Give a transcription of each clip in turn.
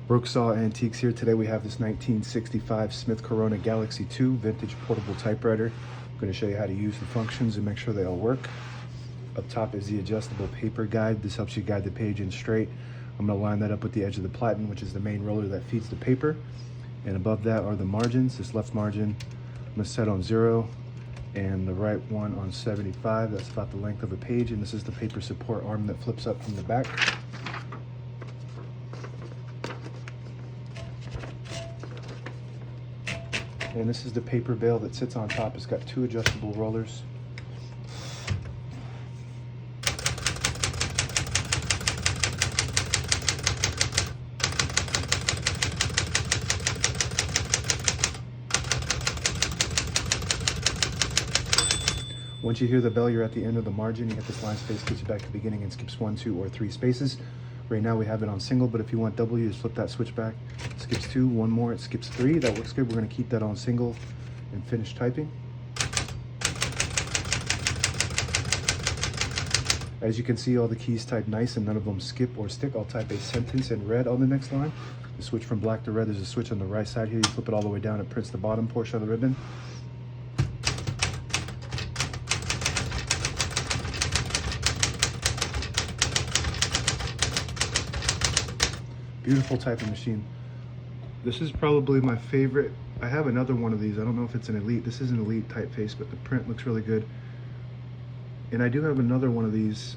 Brooksaw Antiques here. Today we have this 1965 Smith-Corona Galaxie II vintage portable typewriter. I'm going to show you how to use the functions and make sure they all work. Up top is the adjustable paper guide. This helps you guide the page in straight. I'm going to line that up with the edge of the platen, which is the main roller that feeds the paper. And above that are the margins. This left margin I'm going to set on 0 and the right one on 75. That's about the length of a page. And this is the paper support arm that flips up from the back. And this is the paper bale that sits on top. It's got two adjustable rollers. Once you hear the bell, you're at the end of the margin. You hit this line space, gets you back to the beginning, and skips 1, 2, or 3 spaces. Right now we have it on single, but if you want double, you just flip that switch back. It skips 2, 1 more, it skips 3. That works good. We're going to keep that on single and finish typing. As you can see, all the keys type nice and none of them skip or stick. I'll type a sentence in red on the next line. The switch from black to red, there's a switch on the right side here. You flip it all the way down, it prints the bottom portion of the ribbon. Beautiful typing machine. This is probably my favorite. I have another one of these. I don't know if it's an Elite. This is an Elite typeface, but the print looks really good. And I do have another one of these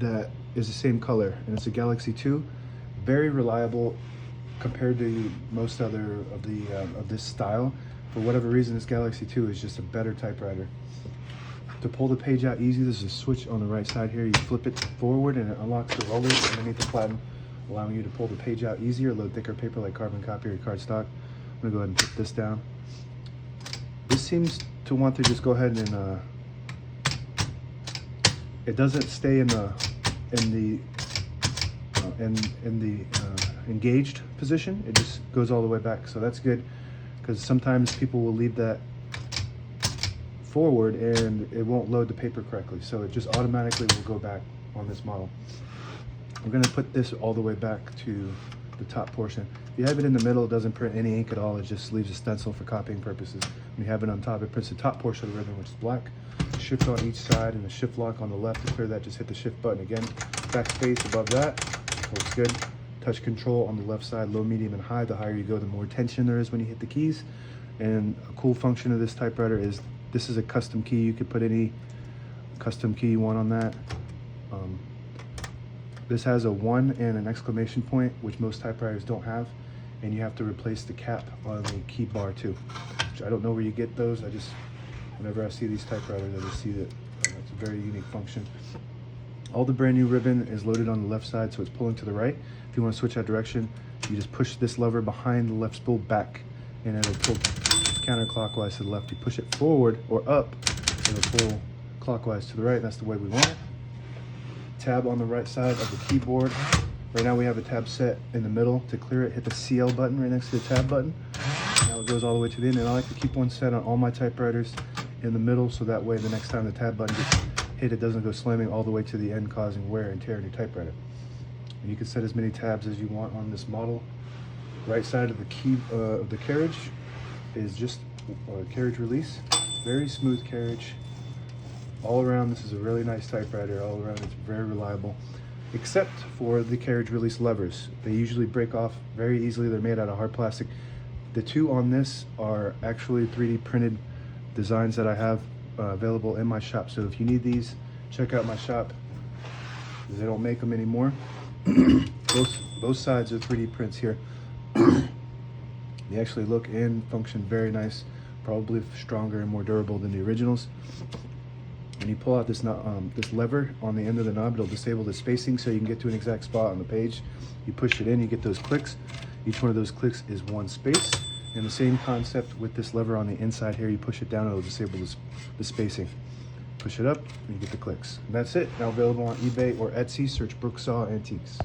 that is the same color, and it's a Galaxie II. Very reliable compared to most other of this style. For whatever reason, this Galaxie II is just a better typewriter. To pull the page out easy, there's a switch on the right side here. You flip it forward and it unlocks the rollers underneath the platen, allowing you to pull the page out easier, load thicker paper like carbon copy or cardstock. I'm gonna go ahead and put this down. This seems to want to just go ahead and it doesn't stay in the engaged position. It just goes all the way back. So that's good, because sometimes people will leave that forward and it won't load the paper correctly. So it just automatically will go back on this model. We're going to put this all the way back to the top portion. If you have it in the middle, it doesn't print any ink at all. It just leaves a stencil for copying purposes. When you have it on top, it prints the top portion of the ribbon, which is black. Shift on each side and a shift lock on the left. To clear that, just hit the shift button again. Backspace above that, works good. Touch control on the left side, low, medium, and high. The higher you go, the more tension there is when you hit the keys. And a cool function of this typewriter is this is a custom key. You could put any custom key you want on that. This has a 1 and an exclamation point, which most typewriters don't have, and you have to replace the cap on the key bar too. Which I don't know where you get those. Whenever I see these typewriters, I just see that it's a very unique function. All the brand new ribbon is loaded on the left side, so it's pulling to the right. If you want to switch that direction, you just push this lever behind the left spool back, and it'll pull counterclockwise to the left. You push it forward or up, and it'll pull clockwise to the right. That's the way we want it. Tab on the right side of the keyboard. Right now we have a tab set in the middle. To clear it, hit the CL button right next to the tab button. Now it goes all the way to the end, and I like to keep one set on all my typewriters in the middle, so that way the next time the tab button gets hit, it doesn't go slamming all the way to the end, causing wear and tear in your typewriter. And you can set as many tabs as you want on this model. Right side of the key of the carriage is just carriage release. Very smooth carriage. All around, this is a really nice typewriter. All around, it's very reliable, except for the carriage release levers. They usually break off very easily. They're made out of hard plastic. The two on this are actually 3D printed designs that I have available in my shop. So if you need these, check out my shop. They don't make them anymore. Both sides are 3D prints here. They actually look and function very nice, probably stronger and more durable than the originals. When you pull out this lever on the end of the knob, it'll disable the spacing so you can get to an exact spot on the page. You push it in, you get those clicks. Each one of those clicks is 1 space. And the same concept with this lever on the inside here. You push it down, it'll disable the spacing. Push it up, and you get the clicks. And that's it. Now available on eBay or Etsy. Search Brooksaw Antiques.